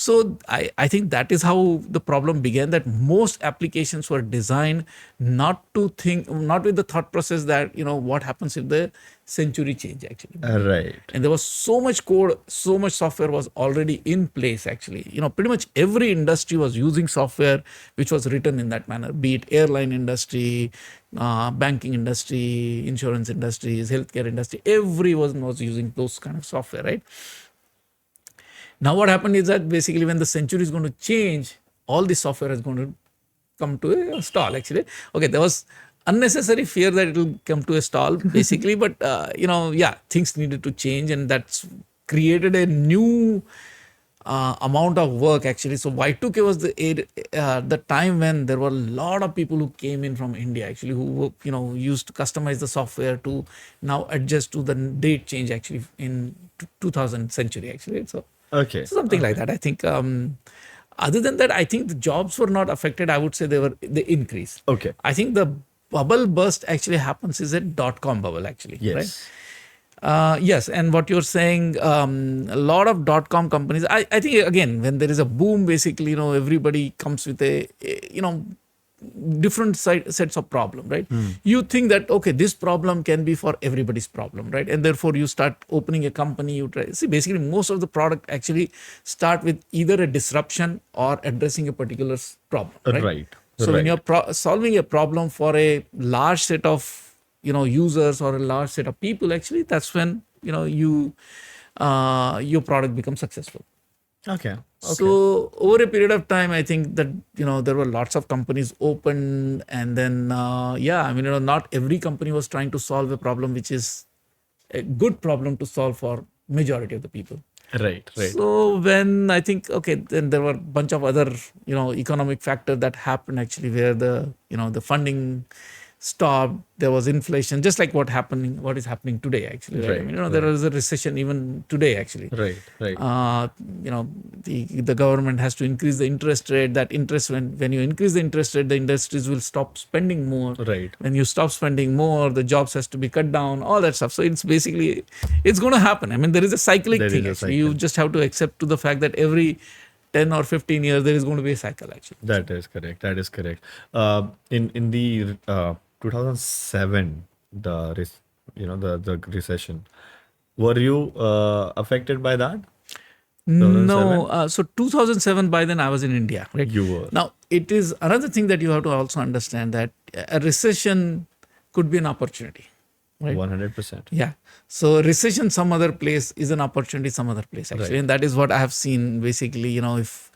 So I think that is how the problem began, that most applications were designed not with the thought process that what happens if the century change actually. Right. And there was so much code, so much software was already in place actually. Pretty much every industry was using software which was written in that manner, be it airline industry, banking industry, insurance industries, healthcare industry. Everyone was using those kind of software, right? Now what happened is that basically when the century is going to change, all the software is going to come to a stall actually. Okay, there was unnecessary fear that it will come to a stall basically, but things needed to change, and that's created a new amount of work actually. So Y2K was the time when there were a lot of people who came in from India actually, who used to customize the software to now adjust to the date change actually in 2000 century actually. So Okay. something like that. I think other than that, I think the jobs were not affected. I would say they increased. Okay. I think the bubble burst actually happens is a .com bubble actually, Yes. right? Yes, and what you're saying, a lot of .com companies. I think again, when there is a boom, basically, everybody comes with a different sets of problem, right? You think that okay, this problem can be for everybody's problem, right? And therefore you start opening a company. You try see basically most of the product actually start with either a disruption or addressing a particular problem, right? Right. So when Right. you're solving a problem for a large set of users or a large set of people, actually that's when your product becomes successful. Okay. So over a period of time, I think that there were lots of companies open, and then not every company was trying to solve a problem which is a good problem to solve for majority of the people. Right. Right. So when I think then there were a bunch of other economic factors that happened actually, where the funding stopped. There was inflation, just like what is happening today actually. Right? Right, There is a recession even today actually. Right. Right. The government has to increase the interest rate. That interest, when you increase the interest rate, the industries will stop spending more. Right. When you stop spending more, the jobs has to be cut down, all that stuff. So it's basically, it's going to happen. I mean, there is a cyclic There thing is a actually. You cycle. just have to accept to the fact that every 10 or 15 years there is going to be a cycle actually. That is correct. That is correct. In the 2007, the recession, were you affected by that? No, so 2007, by then I was in India, right? You were. Now, it is another thing that you have to also understand, that a recession could be an opportunity, right? 100%. Yeah. So recession some other place is an opportunity some other place actually. Right. And that is what I have seen basically, if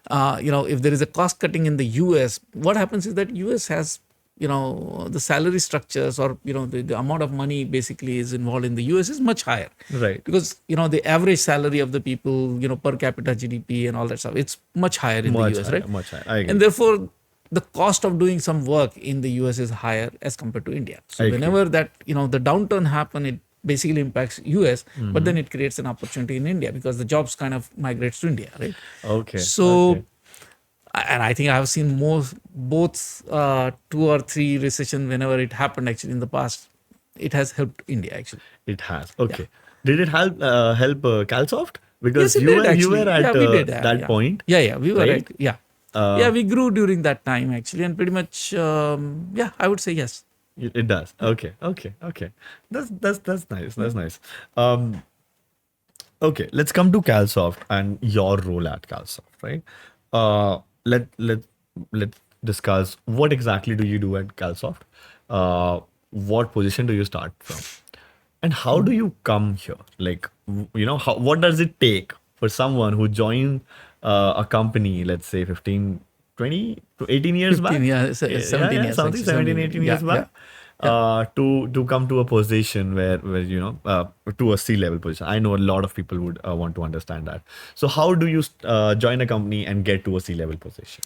there is a cost cutting in the US, what happens is that US has the salary structures, or the amount of money basically is involved in the US is much higher, Right. because the average salary of the people, per capita GDP and all that stuff, it's much higher in Much the US, higher, right? much higher. I agree. And therefore the cost of doing some work in the US is higher as compared to India. So I agree. whenever that the downturn happen, it basically impacts US, but then it creates an opportunity in India because the jobs kind of migrates to India, right? Okay. So, okay. and I think I have seen both 2 or 3 recession whenever it happened actually in the past. It has helped India actually. It has. Okay. Did it help Calsoft? Because Yes, it you did were actually. at We did that yeah. point. Yeah, we were right? we grew during that time actually, and pretty much I would say yes. It does. Okay. That's nice. That's nice. Okay, let's come to Calsoft and your role at Calsoft, right? Let's discuss what exactly do you do at Calsoft? What position do you start from? And how do you come here? Like, what does it take for someone who joined a company, let's say 15, 20 to 18 years 15, back? yeah, 17 years. Something, actually, 17, 18 years back. To come to a position where to a C-level position. I know a lot of people would want to understand that. So how do you join a company and get to a C-level position?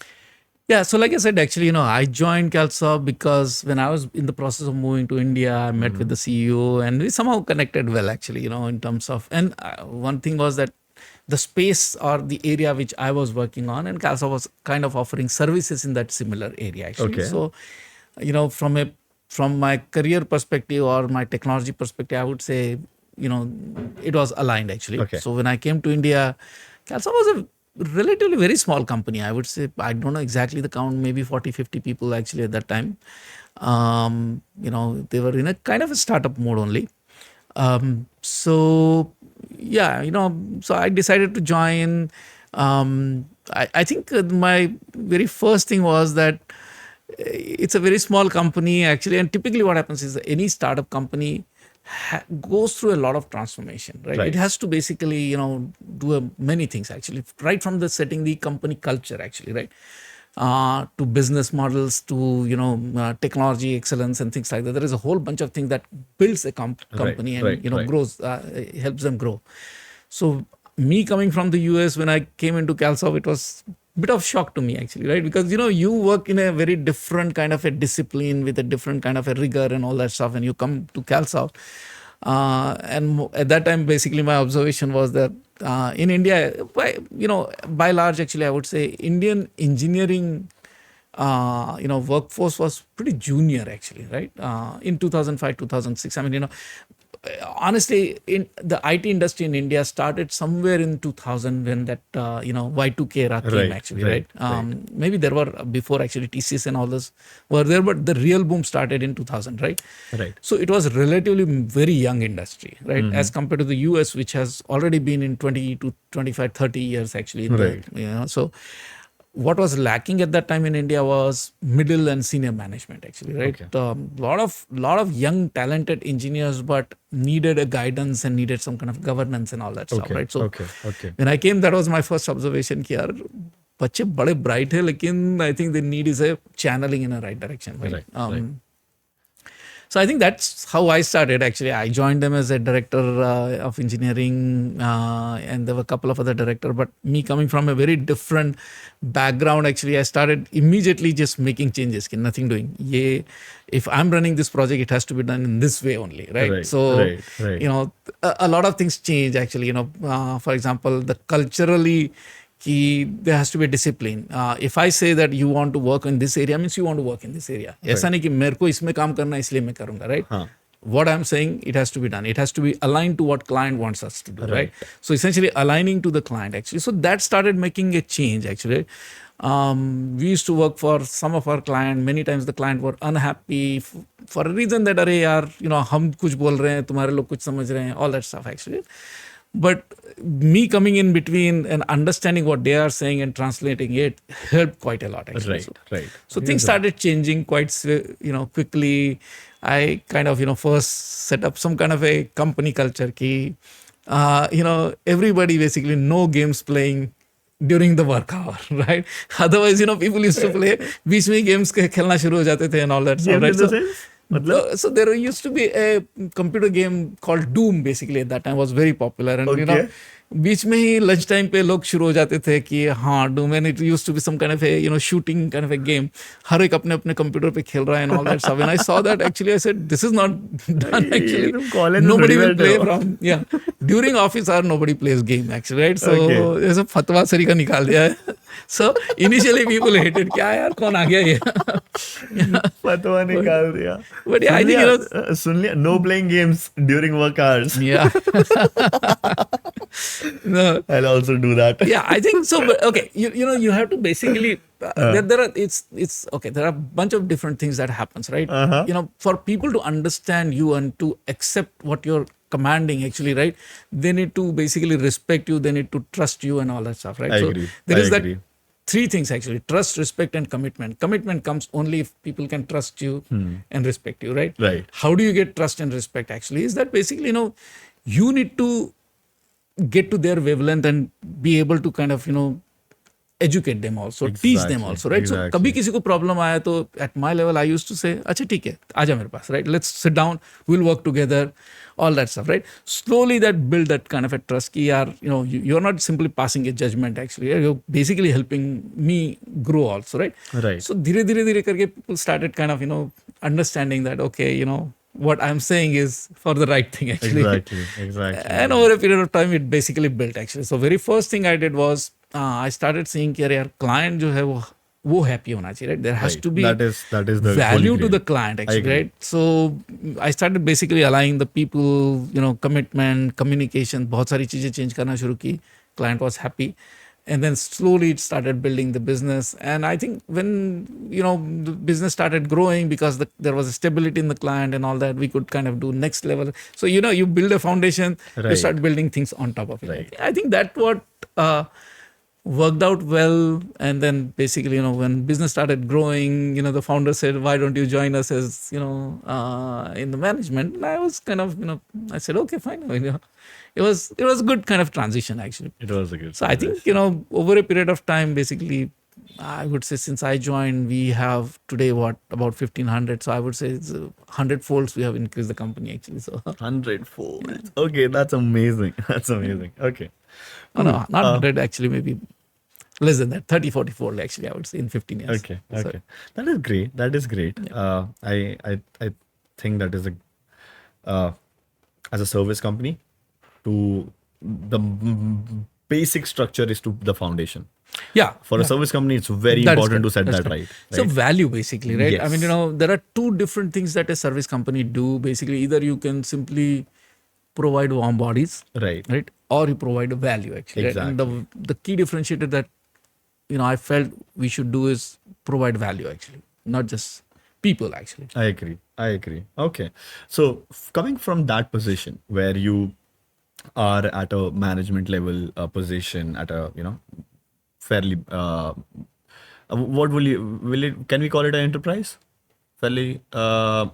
Yeah, so like I said, actually, I joined Calsoft because when I was in the process of moving to India, I met with the CEO, and we somehow connected well, actually, in terms of, and one thing was that the space or the area which I was working on, and Calsoft was kind of offering services in that similar area, actually. Okay. So, from my career perspective or my technology perspective, I would say, it was aligned actually. Okay. So when I came to India, Calsoft was a relatively very small company. I would say, I don't know exactly the count, maybe 40, 50 people actually at that time. They were in a kind of a startup mode only. So yeah, so I decided to join. I think my very first thing was that it's a very small company actually, and typically what happens is any startup company goes through a lot of transformation, right? It has to basically do many things actually, right from the setting the company culture actually, right, to business models, to technology excellence and things like that. There is a whole bunch of things that builds a company and grows, helps them grow. So me coming from the US, when I came into Calsoft, it was a bit of shock to me actually, right? Because you work in a very different kind of a discipline with a different kind of a rigor and all that stuff, and you come to Calsoft. And at that time, basically, my observation was that in India, by large, actually, I would say Indian engineering, workforce was pretty junior, actually, right? In 2005, 2006. I mean, honestly, in the IT industry in India started somewhere in 2000 when that Y2K era came actually, right? Maybe there were before actually TCS and all this were there, but the real boom started in 2000, right? So it was relatively very young industry, right, as compared to the US, which has already been in 20 to 25, 30 years actually. So what was lacking at that time in India was middle and senior management, actually, right? Lot of young, talented engineers, but needed a guidance and needed some kind of governance and all that stuff, right? So when I came, that was my first observation. कि यार बच्चे बड़े bright है, लेकिन I think the need is a channeling in a right direction, right? So I think that's how I started. Actually, I joined them as a director of engineering, and there were a couple of other directors. But me coming from a very different background, actually, I started immediately just making changes. Nothing doing. If I'm running this project, it has to be done in this way only, right? So a lot of things change. Actually, for example, the culturally, there has to be a discipline. If I say that you want to work in this area, means you want to work in this area. ऐसा नहीं कि मेरे को इसमें काम करना इसलिए मैं करूँगा, right? What I'm saying, it has to be done. It has to be aligned to what client wants us to do, right? So essentially aligning to the client, actually. So that started making a change, actually. We used to work for some of our clients. Many times the client were unhappy for a reason that, अरे यार, हम कुछ बोल रहे हैं, तुम्हारे लोग कुछ समझ रहे हैं, all that stuff, actually. But me coming in between and understanding what they are saying and translating it helped quite a lot, actually. So things started changing quite, quickly. I kind of, first set up some kind of a company culture ki, everybody basically no games playing during the work hour, right? Otherwise, people used to play, बीच में games खेलना शुरू हो जाते थे and all that stuff, right? So there used to be a computer game called Doom, basically, at that time. Was very popular, and बीच में ही lunch time पे लोग शुरू हो जाते थे कि हाँ Doom, and it used to be some kind of a shooting kind of a game. हर एक अपने अपने कंप्यूटर पे खेल रहा है and all that stuff. And I saw that actually I said this is not done actually. Nobody will play from during office hour, nobody plays game actually, right? So ऐसा फतवा सरी का निकाल दिया है. सो इनिशियली पीपल हेटेड, क्या यार कौन आ गया ये फतवा निकाल दिया. बट आई थिंक सुन लिया, know playing games during work hours. No. I'll also do that. Yeah, I think so. But okay, you have to basically there are it's okay. There are a bunch of different things that happens, right? For people to understand you and to accept what you're commanding, actually, right? They need to basically respect you. They need to trust you and all that stuff, right? I so agree. there is that three things actually: trust, respect, and commitment. Commitment comes only if people can trust you and respect you, right? Right. How do you get trust and respect? Actually, is that basically you need to get to their wavelength and be able to kind of educate them also, teach them also, right? So कभी किसी को problem आया तो at my level I used to say, अच्छा ठीक है, आजा मेरे पास, right? Let's sit down, we'll work together, all that stuff, right? Slowly that build that kind of a trust कि यार you're not simply passing a judgment, actually, you're basically helping me grow also, right? So धीरे धीरे करके people started kind of understanding that okay, what I'm saying is for the right thing, actually. Exactly. And over a period of time, it basically built, actually. So very first thing I did was I started seeing कि यार client जो है वो happy होना चाहिए, right? There has to be that is the value to the client, actually, right? So I started basically aligning the people, commitment, communication, बहुत सारी चीजें change करना शुरू की. Client was happy. and then slowly it started building the business. And I think when the business started growing, because there was a stability in the client and all that, we could kind of do next level. So you build a foundation, you Right. start building things on top of it. Right. I think that what worked out well. And then basically, when business started growing, the founder said, why don't you join us as in the management? And I was kind of I said, okay, fine. It was a good kind of transition, actually. It was a good. So I think over a period of time, basically, I would say since I joined, we have today about 1,500. So I would say it's 100-folds we have increased the company, actually. So 100-fold. Okay, that's amazing. That's amazing. Okay. no, not 100, actually, maybe less than that, 30-40-fold, actually, I would say in 15 years. Okay. So, Okay. That is great. That is great. I think that is as a service company, to the basic structure is to the foundation. yeah. For a service company, it's very That is important to correct. set That's that correct. right. So value, basically, right? I mean, Yes. there are two different things that a service company do. Basically, either you can simply provide warm bodies, Right. right, or you provide a value, actually. Right? And the key differentiator that I felt we should do is provide value, actually, not just people, actually. I agree. I agree. Okay. So coming from that position where you are at a management level position at a fairly what will it can we call it an enterprise? Fairly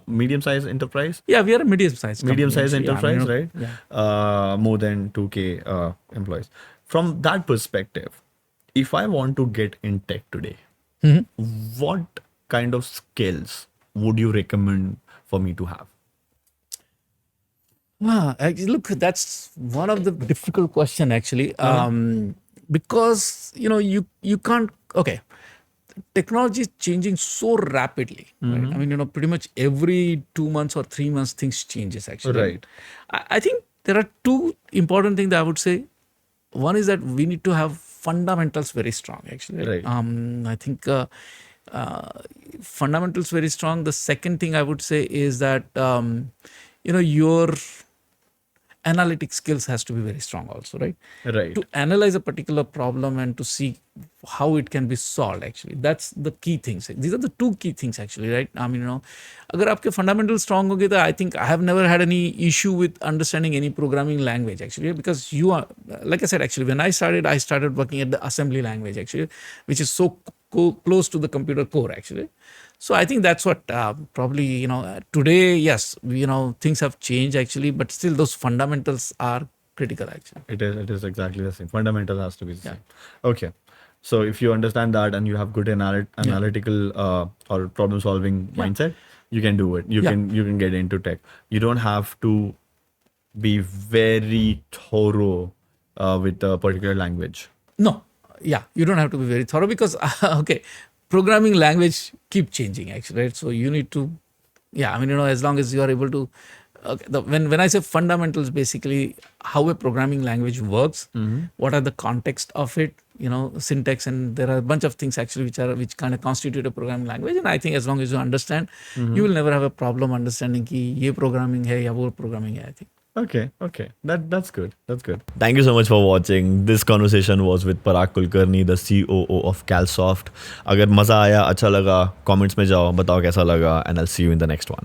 medium sized enterprise? Yeah, we are a medium-sized company, Medium sized actually. Yeah, I mean, enterprise, right? Yeah. More than 2K employees. From that perspective, if I want to get in tech today, what kind of skills would you recommend for me to have? Actually, look, that's one of the difficult question, actually, because you can't. Okay, technology is changing so rapidly, right? I mean, pretty much every 2 months or 3 months, things changes, actually. Right. I think there are two important things that I would say. One is that we need to have fundamentals very strong, actually. Right. I think fundamentals very strong. The second thing I would say is that your analytic skills has to be very strong also, right? Right. To analyze a particular problem and to see how it can be solved, actually. That's the key things. These are the two key things, actually, right? I mean, agar aapke fundamentals strong hoge, I think I have never had any issue with understanding any programming language, actually, because you are, like I said, actually, when I started working at the assembly language, actually, which is so close to the computer core, actually. So I think that's what probably, today, yes, things have changed, actually, but still those fundamentals are critical, actually. It is exactly the same. Fundamental has to be the same. Okay. So if you understand that and you have good analytical or problem solving mindset, you can do it. You can get into tech. You don't have to be very thorough with a particular language. No, yeah, you don't have to be very thorough because, okay, programming language keep changing, actually, right? So you need to, I mean, as long as you are able to, when I say fundamentals, basically how a programming language works, what are the context of it, syntax, and there are a bunch of things actually which kind of constitute a programming language. And I think as long as you understand, you will never have a problem understanding ki ye programming hai ya wo programming hai, I think. Okay. That's good. That's good. Thank you so much for watching. This conversation was with Parag Kulkarni, the COO of Calsoft. अगर मजा आया, अच्छा लगा, comments में जाओ, बताओ कैसा लगा, and I'll see you in the next one.